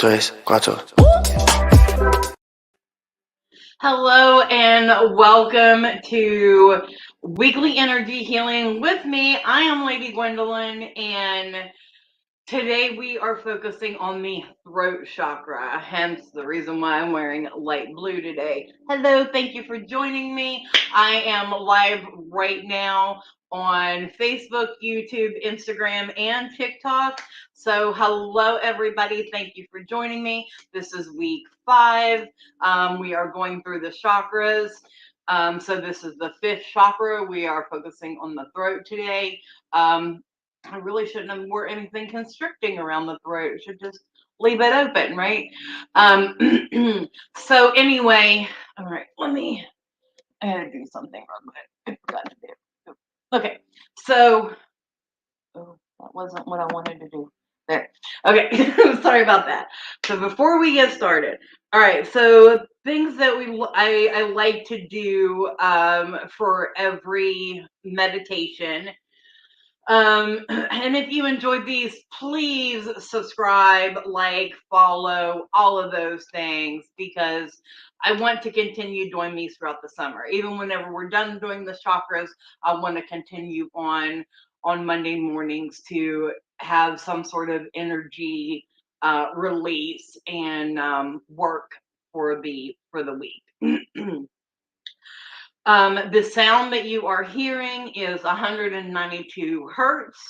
3, 4. Hello and welcome to Weekly Energy Healing with me. I am Lady Gwendolyn, and today we are focusing on the throat chakra, hence the reason why I'm wearing light blue today. Hello, thank you for joining me. I am live right now on Facebook, YouTube, Instagram, and TikTok. So hello everybody, thank you for joining me. This is week 5. We are going through the chakras. So this is the 5th chakra. We are focusing on the throat today. I really shouldn't have wore anything constricting around the throat. Should just leave it open, right? So anyway, all right, I gotta do something real quick. I forgot to do. Okay, so that wasn't what I wanted to do. There. Okay, sorry about that. So before we get started, all right. So things that I like to do for every meditation. And if you enjoyed these, please subscribe, like, follow, all of those things, because I want to continue doing these throughout the summer. Even whenever we're done doing the chakras, I want to continue on Monday mornings to have some sort of energy release and work for the week. The sound that you are hearing is 192 hertz.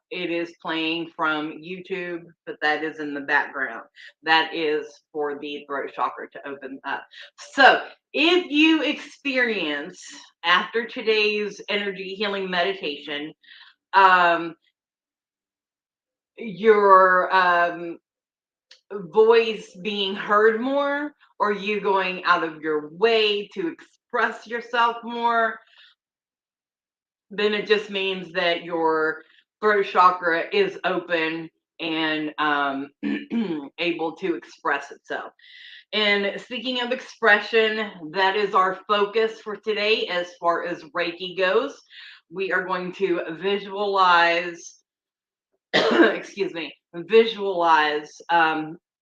It is playing from YouTube, but that is in the background. That is for the throat chakra to open up. So if you experience, after today's energy healing meditation, your voice being heard more, or you going out of your way to express yourself more, then it just means that your throat chakra is open and able to express itself. And speaking of expression, that is our focus for today as far as Reiki goes. We are going to visualize visualize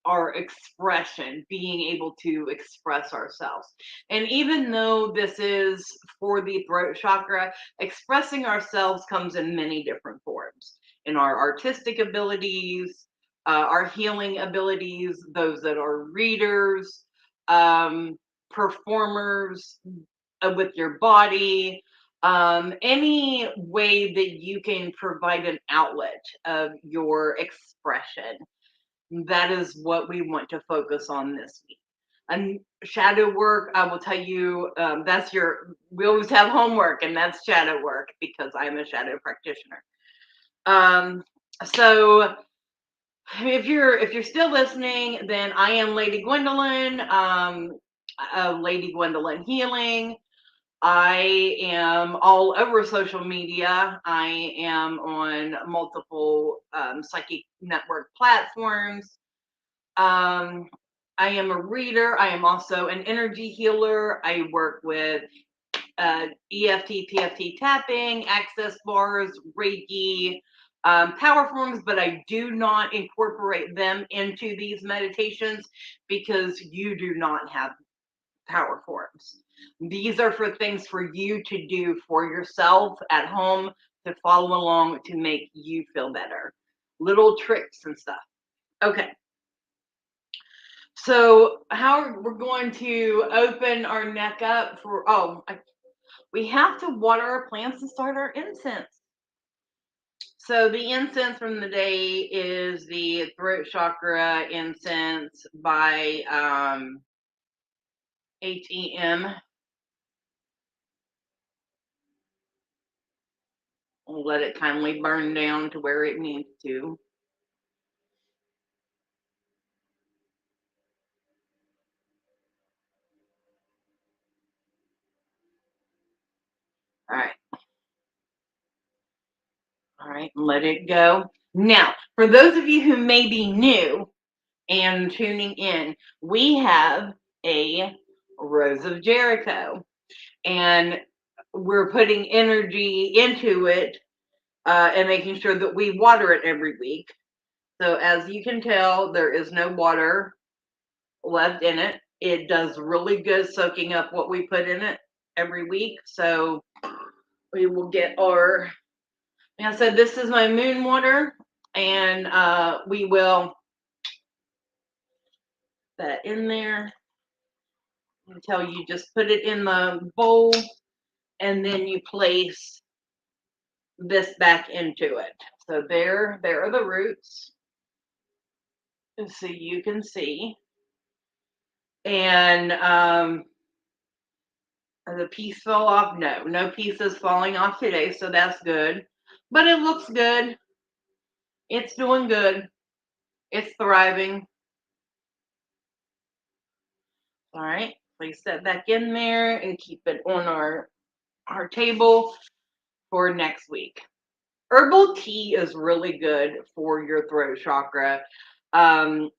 our expression, being able to express ourselves. And even though this is for the throat chakra, expressing ourselves comes in many different forms. In our artistic abilities, our healing abilities, those that are readers, performers with your body, any way that you can provide an outlet of your expression. That is what we want to focus on this week. And shadow work, I will tell you, we always have homework, and that's shadow work because I'm a shadow practitioner. So if you're still listening, then I am Lady Gwendolyn, Lady Gwendolyn Healing. I am all over social media. I am on multiple psychic network platforms. I am a reader. I am also an energy healer. I work with EFT, PFT tapping, access bars, Reiki, power forms, but I do not incorporate them into these meditations because you do not have power forms. These are for things for you to do for yourself at home, to follow along, to make you feel better. Little tricks and stuff. Okay. So how we're going to open our neck up for, we have to water our plants and start our incense. So the incense from the day is the throat chakra incense by HEM. We'll let it kindly burn down to where it needs to. All right. All right, let it go. Now, for those of you who may be new and tuning in, we have a Rose of Jericho, and we're putting energy into it and making sure that we water it every week. So as you can tell, there is no water left in it. It does really good soaking up what we put in it every week. So we will get our, like I said, this is my moon water, and we will put that in there until you just put it in the bowl, and then you place this back into it. So there are the roots, so you can see. And the piece fell off. No piece is falling off today, so that's good. But it looks good. It's doing good. It's thriving. All right, place that back in there and keep it on our table for next week. Herbal tea is really good for your throat chakra. So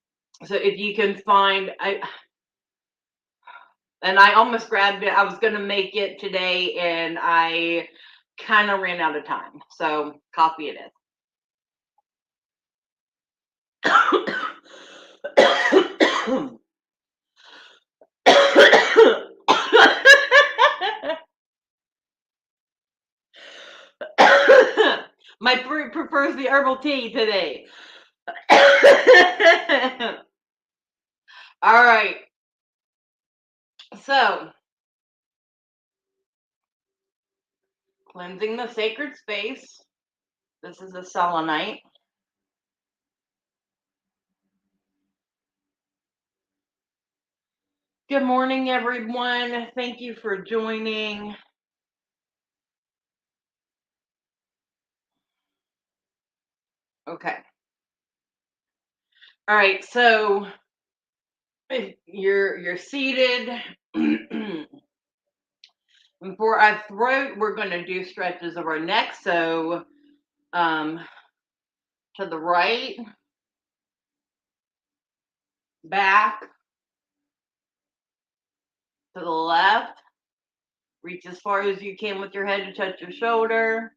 if you can find, I almost grabbed it. I was going to make it today, and I kind of ran out of time. So coffee it is. My fruit prefers the herbal tea today. All right. So, cleansing the sacred space. This is a selenite. Good morning, everyone. Thank you for joining. Okay. All right. So, if you're seated. For our throat, we're going to do stretches of our neck. So, to the right, back, to the left. Reach as far as you can with your head to touch your shoulder.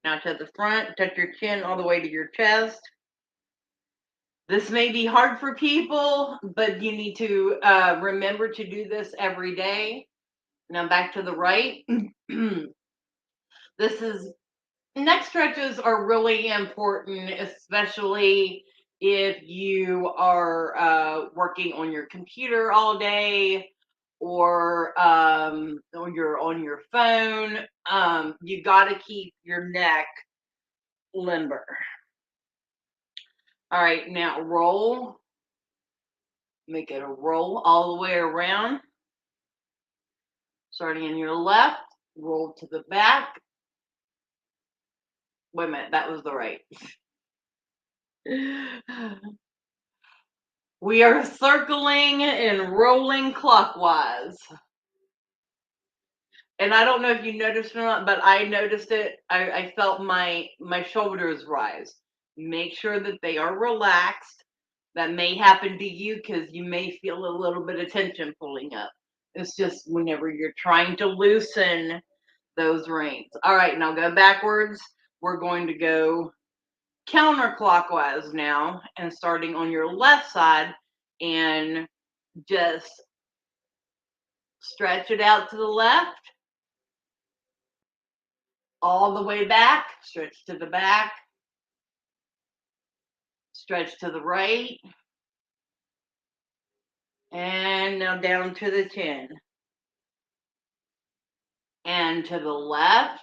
Now to the front, touch your chin all the way to your chest. This may be hard for people, but you need to remember to do this every day. Now back to the right. This is, neck stretches are really important, especially if you are working on your computer all day, or you're on your phone. You got to keep your neck limber. All right, now roll. Make it a roll all the way around. Starting in your left, roll to the back. Wait a minute, that was the right. We are circling and rolling clockwise. And I don't know if you noticed or not, but I noticed it. I felt my shoulders rise. Make sure that they are relaxed. That may happen to you because you may feel a little bit of tension pulling up. It's just whenever you're trying to loosen those reins. All right, now go backwards. We're going to go counterclockwise now, and starting on your left side, and just stretch it out to the left, all the way back, stretch to the back, stretch to the right, and now down to the chin, and to the left.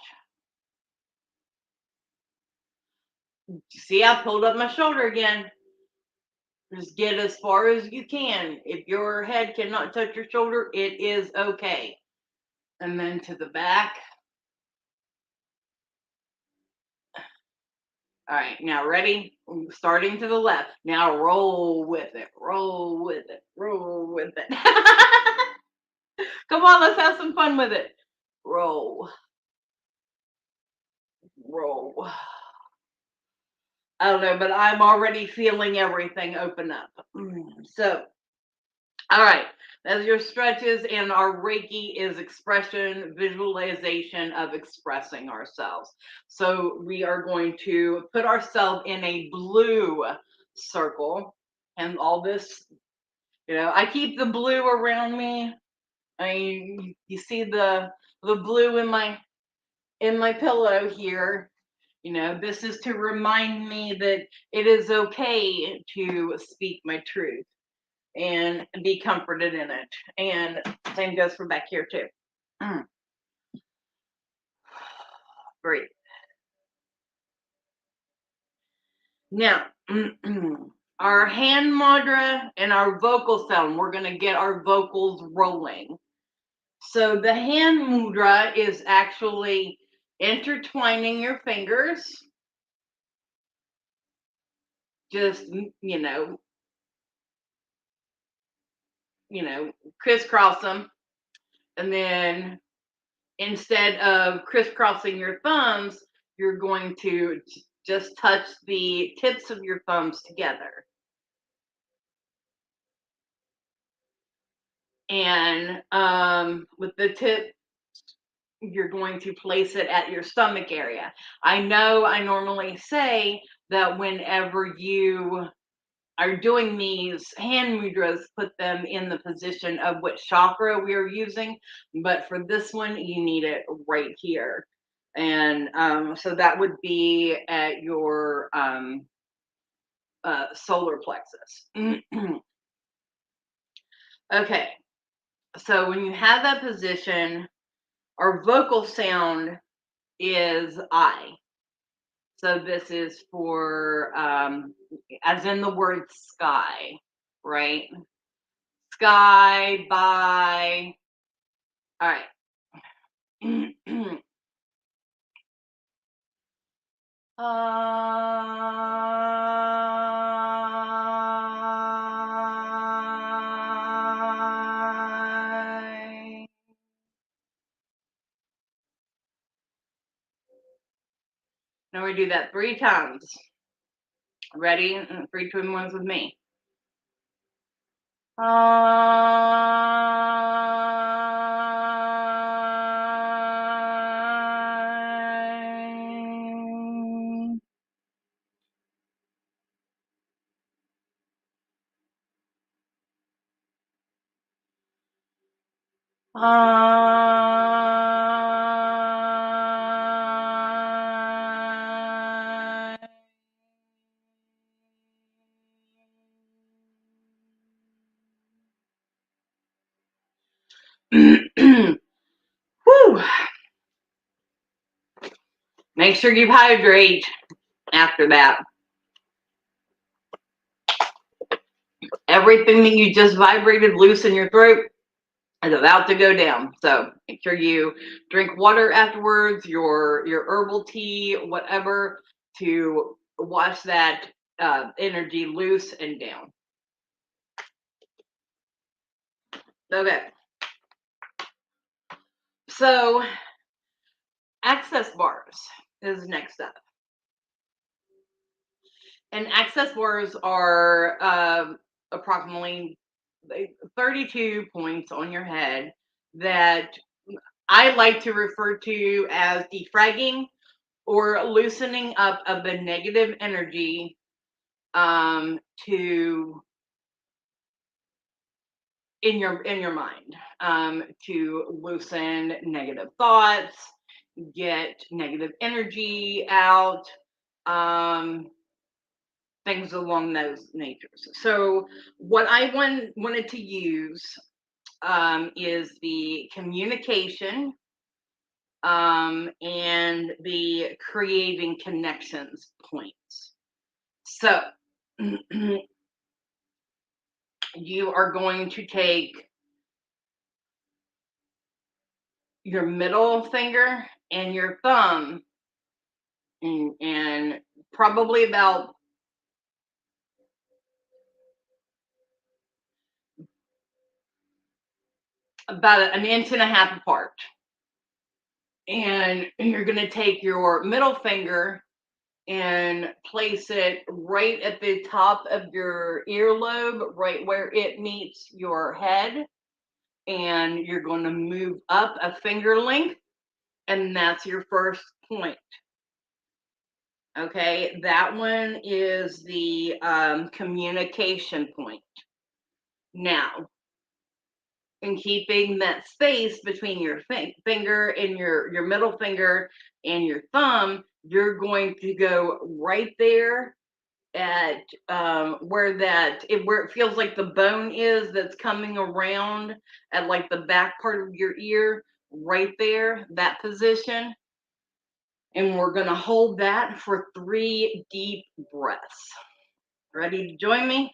See, I pulled up my shoulder again. Just get as far as you can. If your head cannot touch your shoulder, it is okay. And then to the back. All right, now ready? Starting to the left. Now roll with it, roll with it, roll with it. Come on, let's have some fun with it. Roll, roll. I don't know, but I'm already feeling everything open up. So All right. That's your stretches, and our Reiki is expression, visualization of expressing ourselves. So we are going to put ourselves in a blue circle, and all this, I keep the blue around me. You see the blue in my pillow here. This is to remind me that it is okay to speak my truth and be comforted in it. And same goes for back here too. Great. Now, our hand mudra and our vocal sound, we're going to get our vocals rolling. So the hand mudra is actually intertwining your fingers, just, crisscross them. And then instead of crisscrossing your thumbs, you're going to just touch the tips of your thumbs together. And with the tip, you're going to place it at your stomach area. I know I normally say that whenever you are doing these hand mudras, put them in the position of what chakra we are using, but for this one, you need it right here. And so that would be at your solar plexus. Okay, so when you have that position, our vocal sound is I. So this is for, as in the word sky, right? Sky, by. All right. Now we do that 3 times. Ready? 3, 2, and 1 with me. Whew. Make sure you hydrate after that. Everything that you just vibrated loose in your throat is about to go down. So make sure you drink water afterwards, your herbal tea, whatever, to wash that energy loose and down. Okay. So access bars is next up. And access bars are approximately 32 points on your head that I like to refer to as defragging or loosening up of the negative energy to in your mind, to loosen negative thoughts, get negative energy out, things along those natures. So what I wanted to use is the communication and the creating connections points. So you are going to take your middle finger and your thumb and probably about an inch and a half apart. And you're going to take your middle finger and place it right at the top of your earlobe, right where it meets your head. And you're going to move up a finger length, and that's your first point. Okay, that one is the communication point. Now, in keeping that space between your finger and your middle finger and your thumb, you're going to go right there at where it feels like the bone is that's coming around at like the back part of your ear, right there, that position. And we're going to hold that for 3 deep breaths. Ready to join me?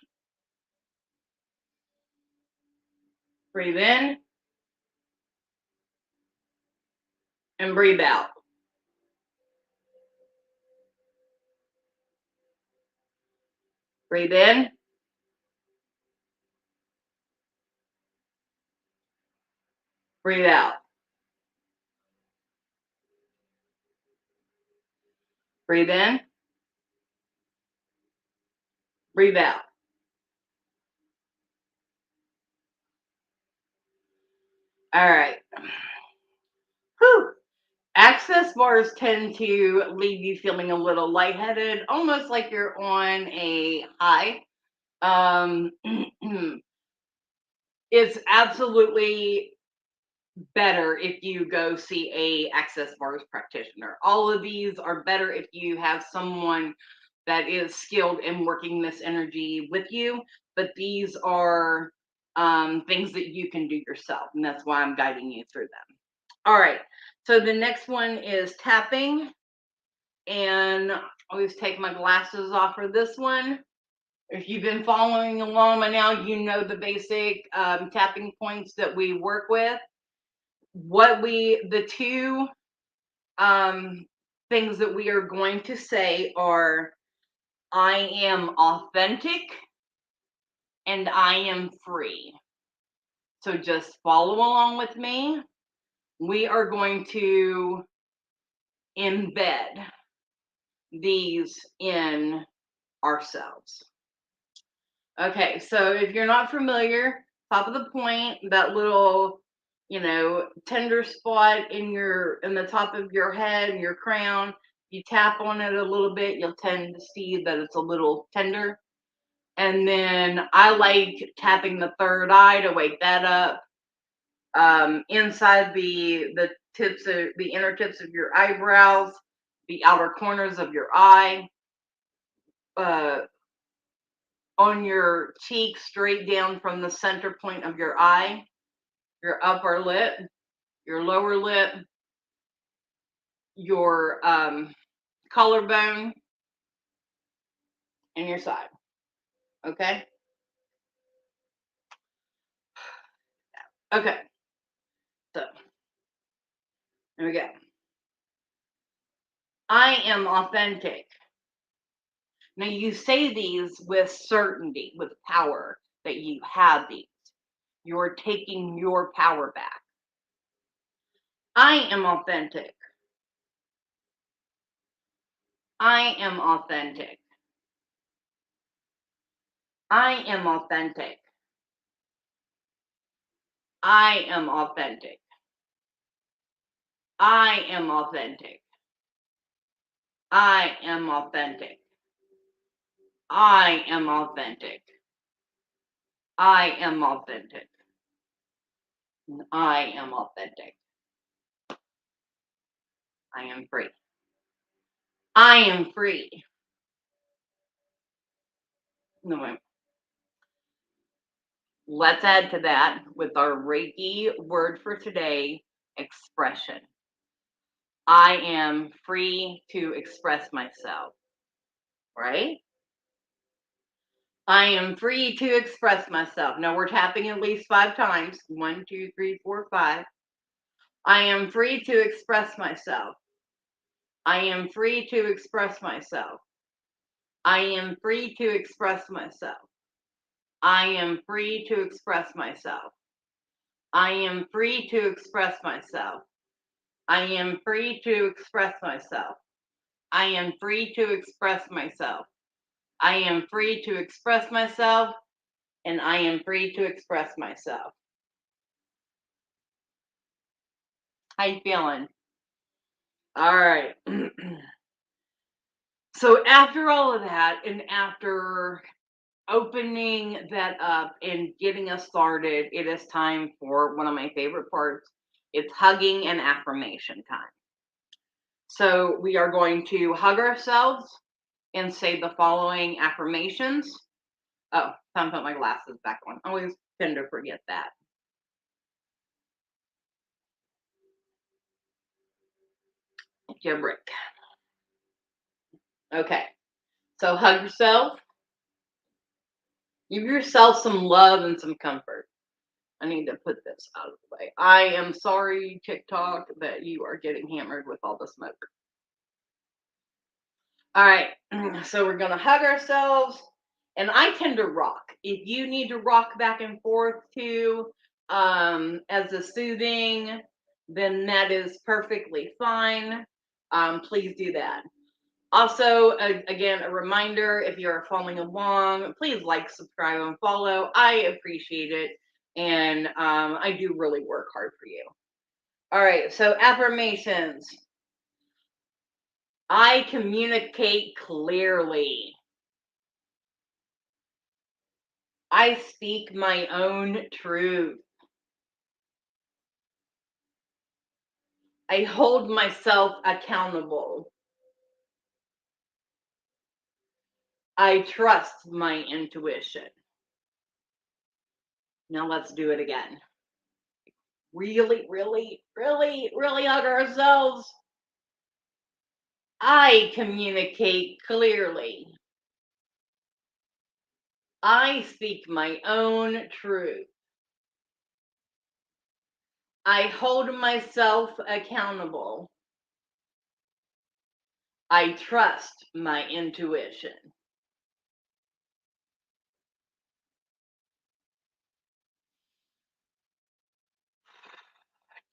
Breathe in and breathe out. Breathe in. Breathe out. Breathe in. Breathe out. All right. Whew. Access bars tend to leave you feeling a little lightheaded, almost like you're on a high. Um, it's absolutely better if you go see a access bars practitioner. All of these are better if you have someone that is skilled in working this energy with you, but these are things that you can do yourself, and that's why I'm guiding you through them. All right, so the next one is tapping, and I always take my glasses off for this one. If you've been following along by now, you know the basic tapping points that we work with. The two things that we are going to say are, I am authentic and I am free. So just follow along with me. We are going to embed these in ourselves. Okay, so if you're not familiar, top of the point, that little, tender spot in the top of your head, your crown, you tap on it a little bit, you'll tend to see that it's a little tender. And then I like tapping the third eye to wake that up. Inside the inner tips of your eyebrows, the outer corners of your eye, uh, on your cheek, straight down from the center point of your eye, your upper lip, your lower lip, your collarbone, and your side. Okay? Okay. So, there we go. I am authentic. Now, you say these with certainty, with power that you have these. You're taking your power back. I am authentic. I am authentic. I am authentic. I am authentic. I am authentic. I am authentic. I am authentic. I am authentic. I am authentic. I am free. I am free. No, wait. Let's add to that with our Reiki word for today, expression. I am free to express myself, right? I am free to express myself. Now we're tapping at least 5 times. 1, 2, 3, 4, 5. I am free to express myself. I am free to express myself. I am free to express myself. I am free to express myself. I am free to express myself. I am free to express myself. I am free to express myself. I am free to express myself, and I am free to express myself. How you feeling? All right. So after all of that, and after opening that up and getting us started, it is time for one of my favorite parts. It's hugging and affirmation time. So we are going to hug ourselves and say the following affirmations. Oh, time to put my glasses back on. I always tend to forget that. Thank you, Brick. Okay. So hug yourself. Give yourself some love and some comfort. I need to put this out of the way. I am sorry, TikTok, that you are getting hammered with all the smoke. All right. So we're going to hug ourselves. And I tend to rock. If you need to rock back and forth too, as a soothing, then that is perfectly fine. Please do that. Also, again, a reminder, if you're following along, please like, subscribe, and follow. I appreciate it. And I do really work hard for you. All right, so affirmations. I communicate clearly. I speak my own truth. I hold myself accountable. I trust my intuition. Now let's do it again. Really, really, really, really hug ourselves. I communicate clearly. I speak my own truth. I hold myself accountable. I trust my intuition.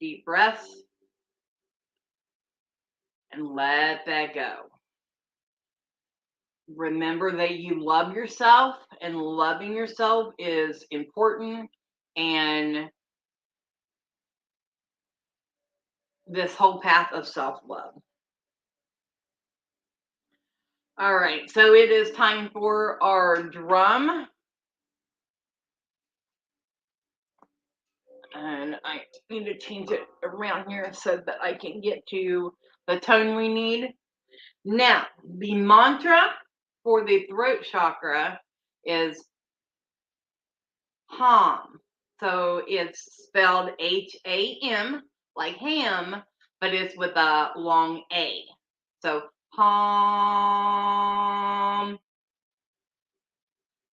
Deep breaths and let that go. Remember that you love yourself, and loving yourself is important. And this whole path of self-love. All right, so it is time for our drum. And I need to change it around here so that I can get to the tone we need. Now, the mantra for the throat chakra is HAM. So it's spelled HAM, like ham, but it's with a long A. So HAM.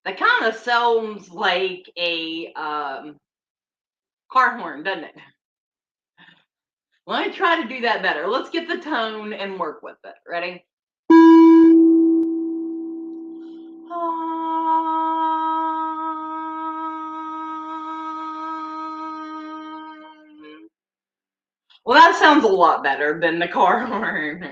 That kind of sounds like a car horn, doesn't it? Let me try to do that better. Let's get the tone and work with it. Ready? Well, that sounds a lot better than the car horn.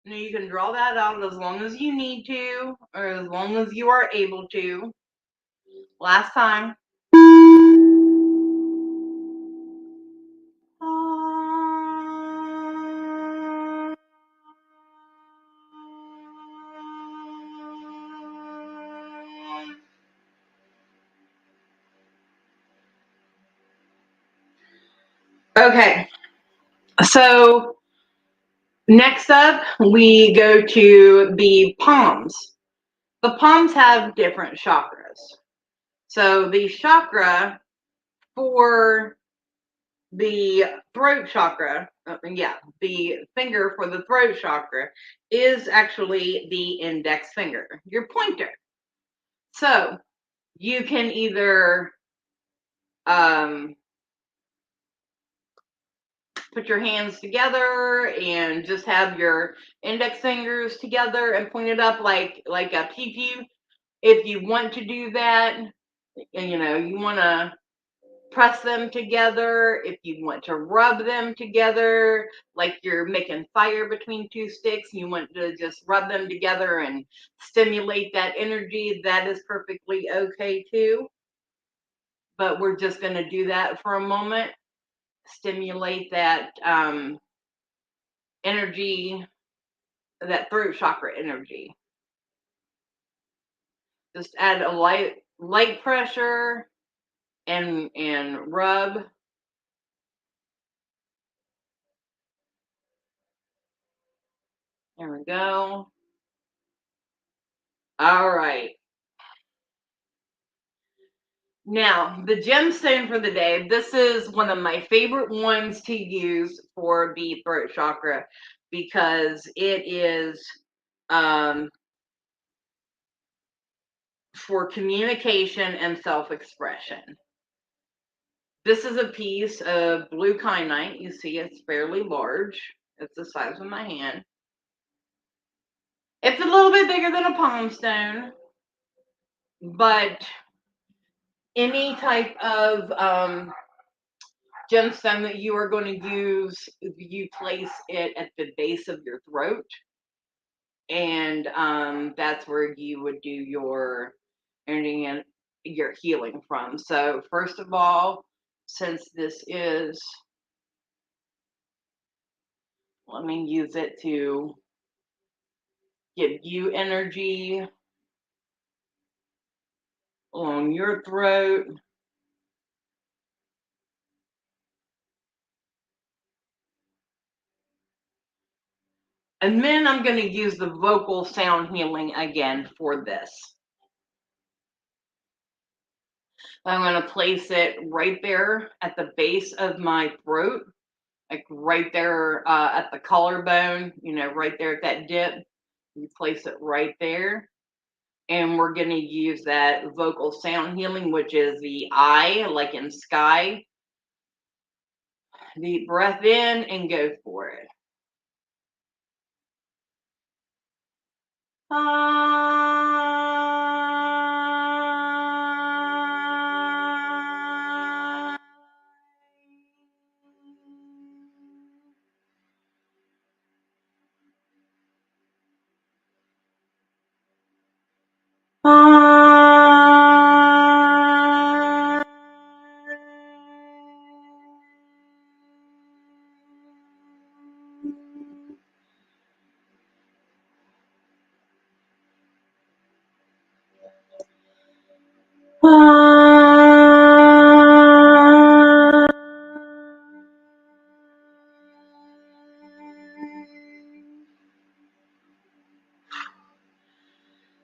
Now you can draw that out as long as you need to, or as long as you are able to. Last time. Okay, so next up we go to the palms. The palms have different chakras. So the chakra for the throat chakra, the finger for the throat chakra is actually the index finger, your pointer. So you can either put your hands together and just have your index fingers together and point it up like a pew. If you want to do that, you want to press them together. If you want to rub them together, like you're making fire between two sticks, you want to just rub them together and stimulate that energy, that is perfectly okay too. But we're just going to do that for a moment, stimulate that energy, that throat chakra energy. Just add a light pressure and rub. There we go. All right. Now, the gemstone for the day, this is one of my favorite ones to use for the throat chakra because it is for communication and self-expression. This is a piece of blue kyanite. You see it's fairly large. It's the size of my hand. It's a little bit bigger than a palm stone, but any type of gemstone that you are going to use, you place it at the base of your throat, and that's where you would do your energy and your healing from. So first of all, since this is, let me use it to give you energy along your throat. And then I'm going to use the vocal sound healing again for this. I'm going to place it right there at the base of my throat, like right there at the collarbone, right there at that dip. You place it right there. And we're going to use that vocal sound healing, which is the I, like in sky. Deep breath in and go for it.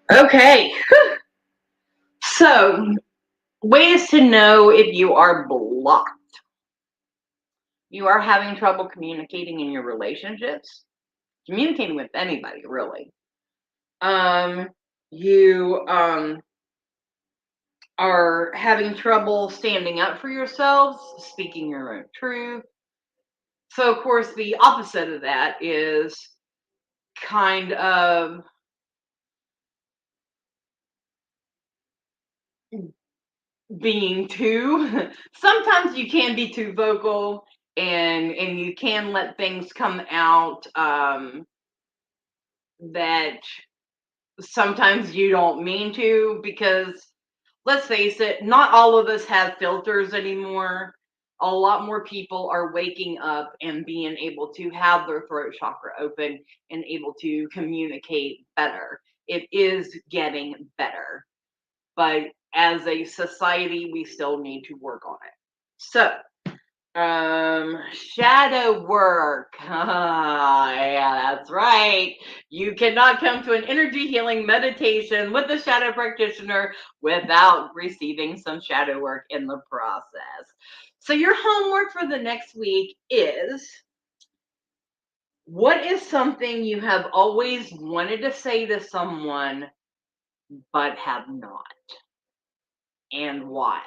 Okay. So, ways to know if you are blocked. You are having trouble communicating in your relationships, communicating with anybody, really. You are having trouble standing up for yourselves, speaking your own truth. So, of course, the opposite of that is kind of being too. Sometimes you can be too vocal, and you can let things come out that sometimes you don't mean to, because let's face it, not all of us have filters anymore. A lot more people are waking up and being able to have their throat chakra open and able to communicate better. It is getting better, but as a society, we still need to work on it. So, shadow work. Yeah, that's right. You cannot come to an energy healing meditation with a shadow practitioner without receiving some shadow work in the process. So your homework for the next week is, what is something you have always wanted to say to someone but have not, and why?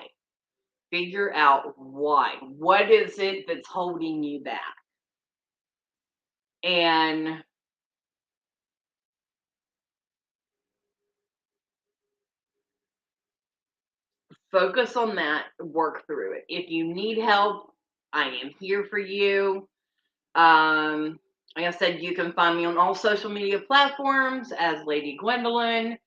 Figure out why. What is it that's holding you back? and focus on that, work through it. If you need help, I am here for you. Like I said, you can find me on all social media platforms as Lady Gwendolyn.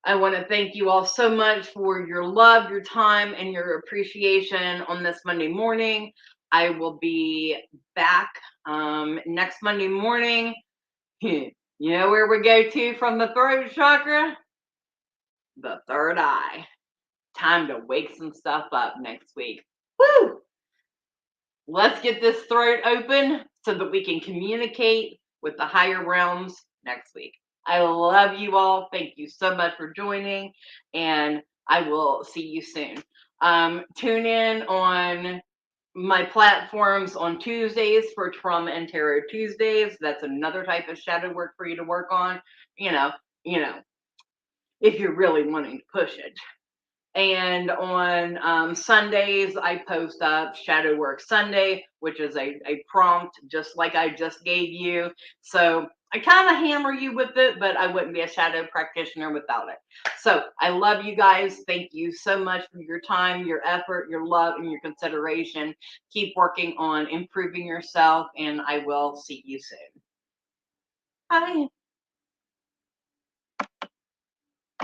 I want to thank you all so much for your love, your time, and your appreciation on this Monday morning. I will be back next Monday morning. You know where we go to from the throat chakra? The third eye. Time to wake some stuff up next week. Woo! Let's get this throat open so that we can communicate with the higher realms next week. I love you all. Thank you so much for joining, and I will see you soon. Tune in on my platforms on Tuesdays for Trauma and Tarot Tuesdays. That's another type of shadow work for you to work on. You know, you know, if you're really wanting to push it. And on Sundays, I post up Shadow Work Sunday, which is a prompt just like I just gave you. So I kind of hammer you with it, but I wouldn't be a shadow practitioner without it. So I love you guys. Thank you so much for your time, your effort, your love, and your consideration. Keep working on improving yourself, and I will see you soon. Bye.